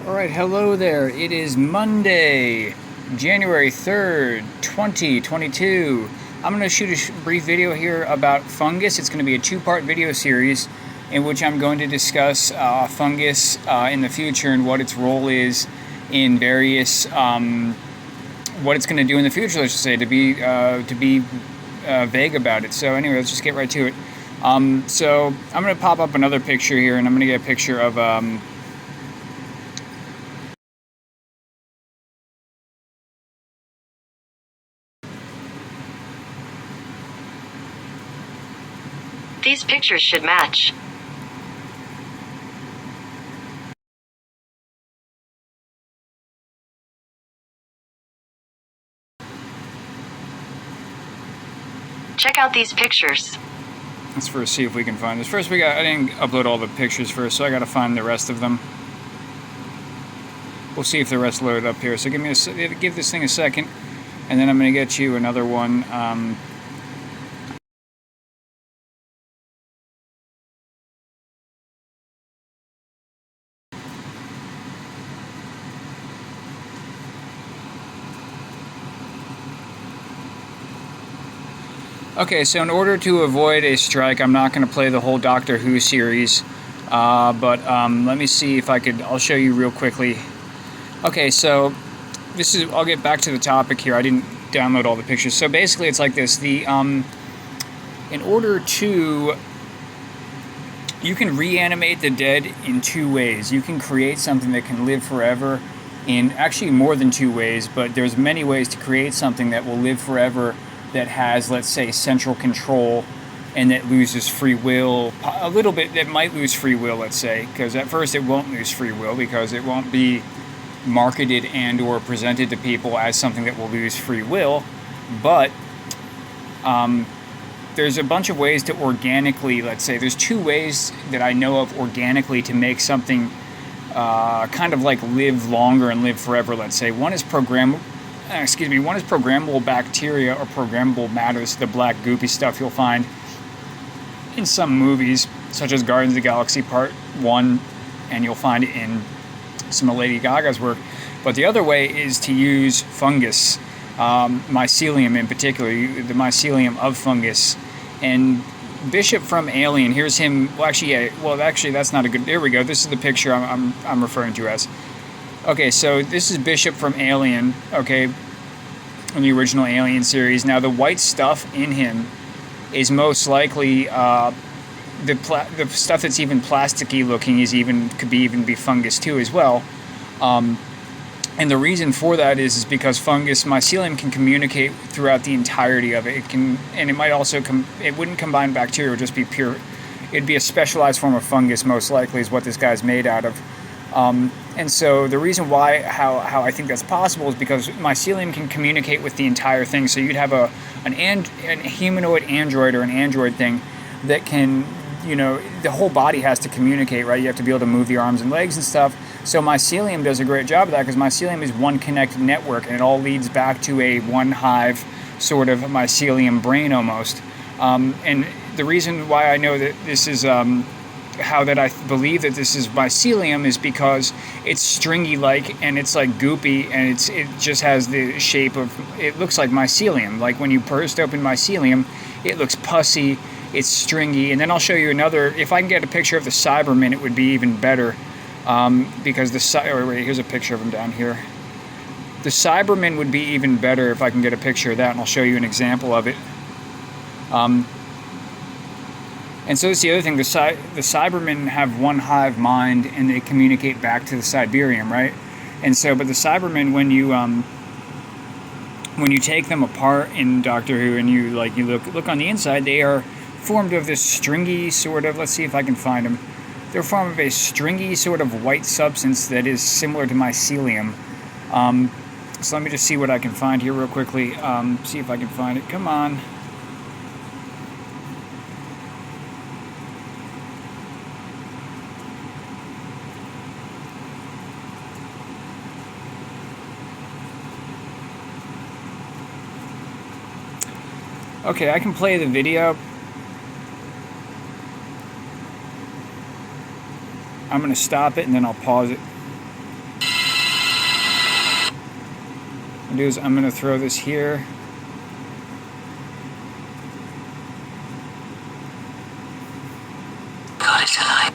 Alright, hello there. It is Monday, January 3rd, 2022. I'm going to shoot a brief video here about fungus. It's going to be a two-part video series in which I'm going to discuss fungus in the future and what its role is in various, what it's going to do in the future, let's just say, to be vague about it. So anyway, let's just get right to it. So I'm going to pop up another picture here, and I'm going to get a picture of These pictures should match. Check out these pictures. Let's first see if we can find this. First, I didn't upload all the pictures first, so I got to find the rest of them. We'll see if the rest loaded up here. So give this thing a second, and then I'm going to get you another one. Okay, so in order to avoid a strike, I'm not going to play the whole Doctor Who series, but let me see if I'll show you real quickly. Okay, so I'll get back to the topic here. I didn't download all the pictures. So basically it's like this. In order to, you can reanimate the dead in two ways. You can create something that can live forever in actually more than two ways, but there's many ways to create something that will live forever that has, let's say, central control and that loses free will a little bit. That might lose free will, let's say, because at first it won't lose free will because it won't be marketed and or presented to people as something that will lose free will. But there's a bunch of ways to organically, let's say, there's two ways that I know of organically to make something kind of like live longer and live forever, let's say. One is programmable bacteria or programmable matter. This is the black goopy stuff you'll find in some movies, such as Guardians of the Galaxy Part 1, and you'll find it in some of Lady Gaga's work. But the other way is to use fungus, mycelium in particular, the mycelium of fungus. And Bishop from Alien, here's him. Well, actually, that's not a good. There we go. This is the picture I'm referring to as. Okay, so this is Bishop from Alien, okay, in the original Alien series. Now, the white stuff in him is most likely the stuff that's even plasticky looking could even be fungus too as well. And the reason for that is because mycelium can communicate throughout the entirety of it. It might also it wouldn't combine bacteria; it would just be pure. It'd be a specialized form of fungus, most likely, is what this guy's made out of. And so the reason how I think that's possible is because mycelium can communicate with the entire thing. So you'd have a humanoid android or an android thing that can, the whole body has to communicate, right? You have to be able to move the arms and legs and stuff. So mycelium does a great job of that because mycelium is one connected network, and it all leads back to a one hive sort of mycelium brain almost. And the reason why I know that this is I believe that this is mycelium is because it's stringy-like and it's like goopy, and it just has the shape of, it looks like mycelium. Like when you burst open mycelium, it looks pussy, it's stringy. And then I'll show you another, if I can get a picture of the Cyberman, it would be even better, because here's a picture of him down here. The Cyberman would be even better if I can get a picture of that, and I'll show you an example of it. And so that's the other thing. The Cybermen have one hive mind, and they communicate back to the Cyberium, right? And so, but the Cybermen, when you take them apart in Doctor Who, and you look on the inside, they are formed of this stringy sort of. Let's see if I can find them. They're formed of a stringy sort of white substance that is similar to mycelium. So let me just see what I can find here real quickly. See if I can find it. Come on. Okay, I can play the video. I'm going to stop it and then I'll pause it. I'm do is I'm going to throw this here. God is alive.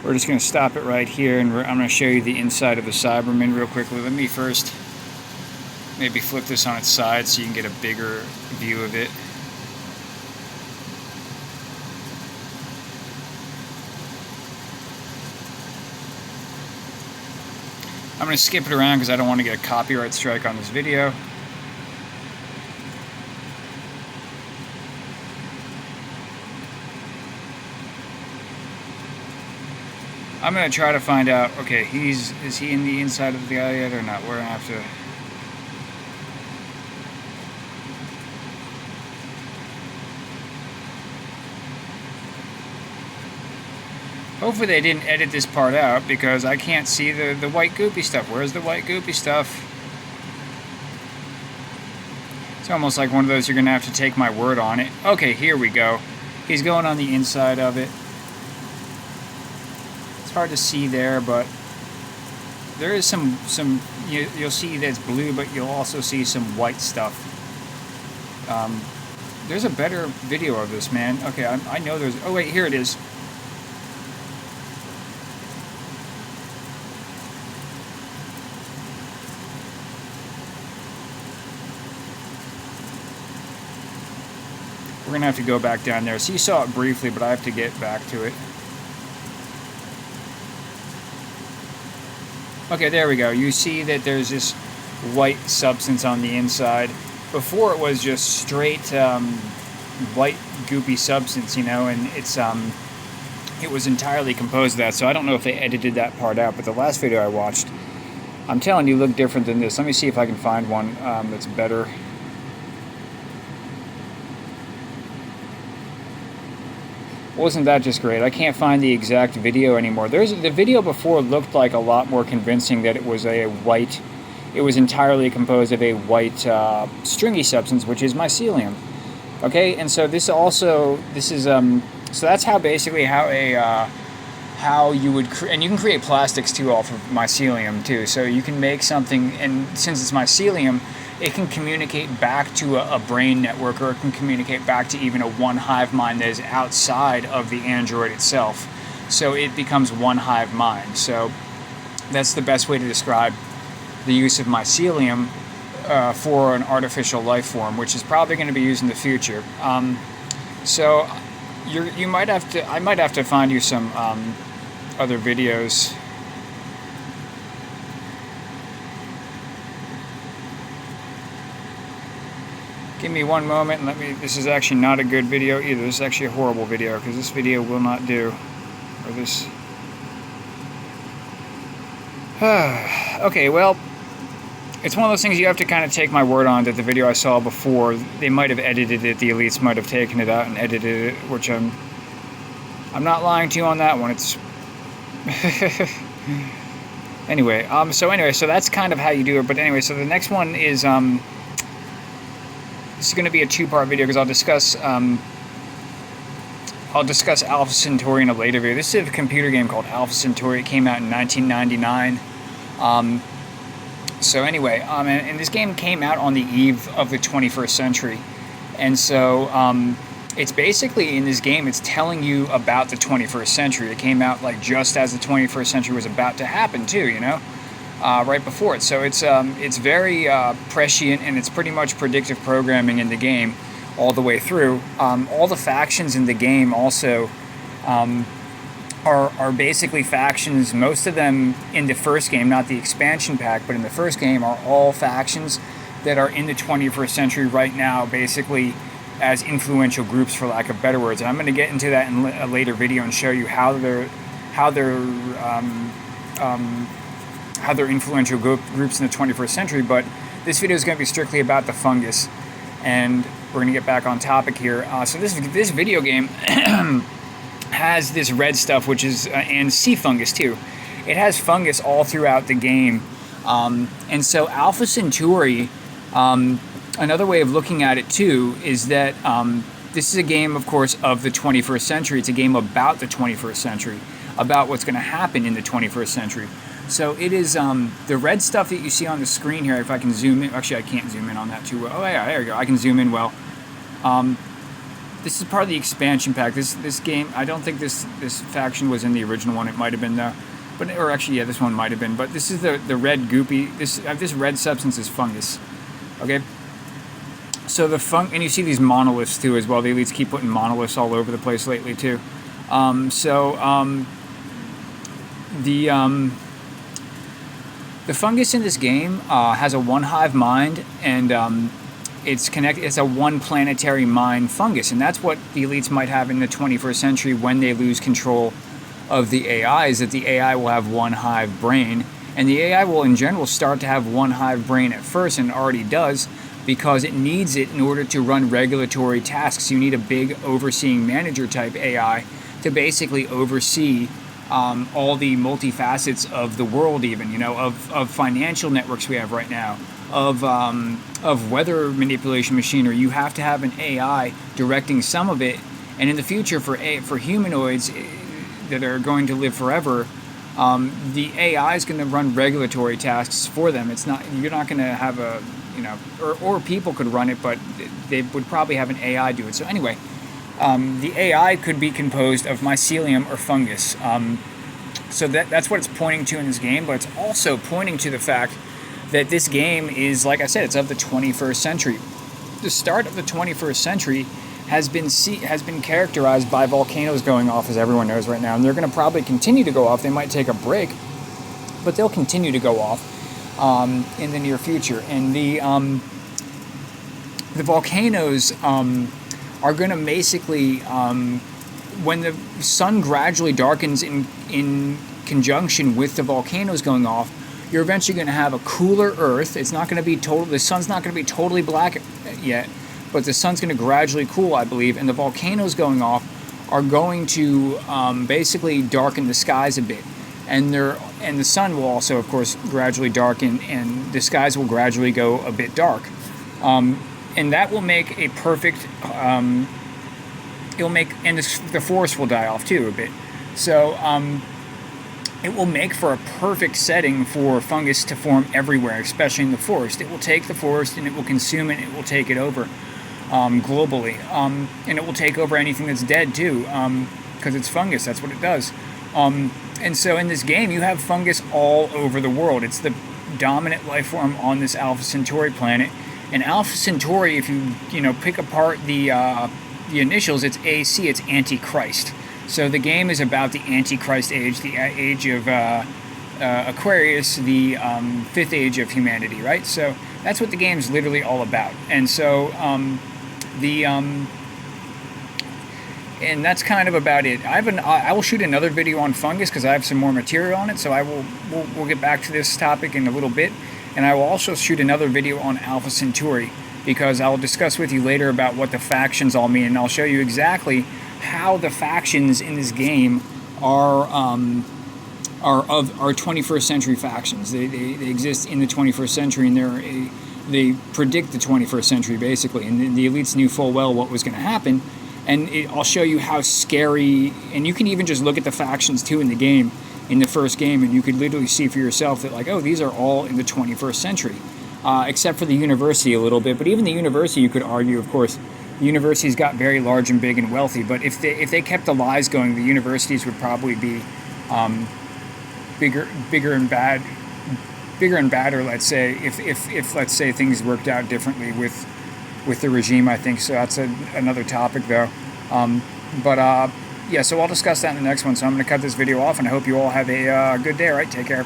We're just going to stop it right here, and I'm going to show you the inside of the Cyberman real quickly. Let me first maybe flip this on its side so you can get a bigger view of it. I'm going to skip it around because I don't want to get a copyright strike on this video. I'm going to try to find out, okay, is he in the inside of the guy yet or not? We're going to have to... Hopefully they didn't edit this part out because I can't see the white goopy stuff. Where's the white goopy stuff? It's almost like one of those you're going to have to take my word on it. Okay, here we go. He's going on the inside of it. It's hard to see there, but there is some you'll see that's blue, but you'll also see some white stuff. There's a better video of this, man. Okay, I know there's... Oh, wait, here it is. We're going to have to go back down there. So you saw it briefly, but I have to get back to it. Okay, there we go. You see that there's this white substance on the inside. Before it was just straight white goopy substance, you know, and it was entirely composed of that. So I don't know if they edited that part out, but the last video I watched, I'm telling you, looked different than this. Let me see if I can find one that's better. Wasn't that just great? I can't find the exact video anymore. The video before looked like a lot more convincing that it was it was entirely composed of a white stringy substance, which is mycelium. Okay, and so so that's how basically how you would and you can create plastics too off of mycelium too. So you can make something, and since it's mycelium, it can communicate back to a brain network, or it can communicate back to even a one hive mind that is outside of the android itself. So it becomes one hive mind. So that's the best way to describe the use of mycelium for an artificial life form, which is probably going to be used in the future. So I might have to find you some other videos. Give me one moment and this is actually not a good video either. This is actually a horrible video because this video will not do. Or this... Okay, well, it's one of those things you have to kind of take my word on that the video I saw before, they might have edited it, the elites might have taken it out and edited it, which I'm not lying to you on that one. It's... Anyway, so that's kind of how you do it. But anyway, so the next one is... This is going to be a two-part video because I'll discuss Alpha Centauri in a later video. This is a computer game called Alpha Centauri. It came out in 1999. So anyway, and this game came out on the eve of the 21st century. And so it's basically, in this game, it's telling you about the 21st century. It came out like just as the 21st century was about to happen too, you know? Right before it. So it's very prescient, and it's pretty much predictive programming in the game all the way through. All the factions in the game also are basically factions, most of them in the first game, not the expansion pack, but in the first game are all factions that are in the 21st century right now, basically as influential groups, for lack of better words. And I'm going to get into that in a later video and show you how they're influential groups in the 21st century, but this video is going to be strictly about the fungus, and we're going to get back on topic here. So this video game has this red stuff, which is, and sea fungus too. It has fungus all throughout the game, and so Alpha Centauri, another way of looking at it too, is that this is a game, of course, of the 21st century. It's a game about the 21st century, about what's going to happen in the 21st century. So it is the red stuff that you see on the screen here. If I can zoom in, actually I can't zoom in on that too well. Oh yeah, there you go. I can zoom in well. This is part of the expansion pack. This game, I don't think this faction was in the original one. It might have been though, but or actually yeah, this one might have been. But this is the red goopy. This red substance is fungus. Okay. So and you see these monoliths too as well. The elites keep putting monoliths all over the place lately too. The fungus in this game has a one hive mind, and it's a one planetary mind fungus, and that's what the elites might have in the 21st century when they lose control of the AI. Is that the AI will have one hive brain, and the AI will in general start to have one hive brain at first, and it already does, because it needs it in order to run regulatory tasks. You need a big overseeing manager type AI to basically oversee all the multifacets of the world, even, of financial networks we have right now, of weather manipulation machinery. You have to have an AI directing some of it, and in the future for humanoids that are going to live forever, the AI is going to run regulatory tasks for them. You're not going to have or people could run it, but they would probably have an AI do it. So anyway, the AI could be composed of mycelium or fungus. So that's what it's pointing to in this game, but it's also pointing to the fact that this game is, like I said, it's of the 21st century. The start of the 21st century has been characterized by volcanoes going off, as everyone knows right now, and they're going to probably continue to go off. They might take a break, but they'll continue to go off in the near future. And the volcanoes are going to basically, when the sun gradually darkens in conjunction with the volcanoes going off, you're eventually going to have a cooler Earth. It's not going to be the sun's not going to be totally black yet, but the sun's going to gradually cool, I believe, and the volcanoes going off are going to basically darken the skies a bit. And the sun will also, of course, gradually darken, and the skies will gradually go a bit dark. And that will make a perfect, and the forest will die off too a bit. So it will make for a perfect setting for fungus to form everywhere, especially in the forest. It will take the forest and it will consume it, it will take it over globally. And it will take over anything that's dead too, because it's fungus, that's what it does. And so in this game, you have fungus all over the world. It's the dominant life form on this Alpha Centauri planet. And Alpha Centauri, if you pick apart the initials, it's AC, it's Antichrist. So the game is about the Antichrist age, the age of Aquarius, the fifth age of humanity, right? So that's what the game's literally all about. And so and that's kind of about it. I will shoot another video on fungus because I have some more material on it. So we'll get back to this topic in a little bit, and I will also shoot another video on Alpha Centauri because I'll discuss with you later about what the factions all mean, and I'll show you exactly how the factions in this game are 21st century factions. They exist in the 21st century, and they predict the 21st century basically. And the elites knew full well what was going to happen. And I'll show you how scary, and you can even just look at the factions too in the game, in the first game, and you could literally see for yourself that, like, oh, these are all in the 21st century, except for the university a little bit. But even the university, you could argue, of course, the universities got very large and big and wealthy. But if they kept the lies going, the universities would probably be bigger and badder. Let's say if let's say things worked out differently with the regime, I think. So that's another topic, though. Yeah, so I'll discuss that in the next one. So I'm going to cut this video off, and I hope you all have a good day. All right, take care.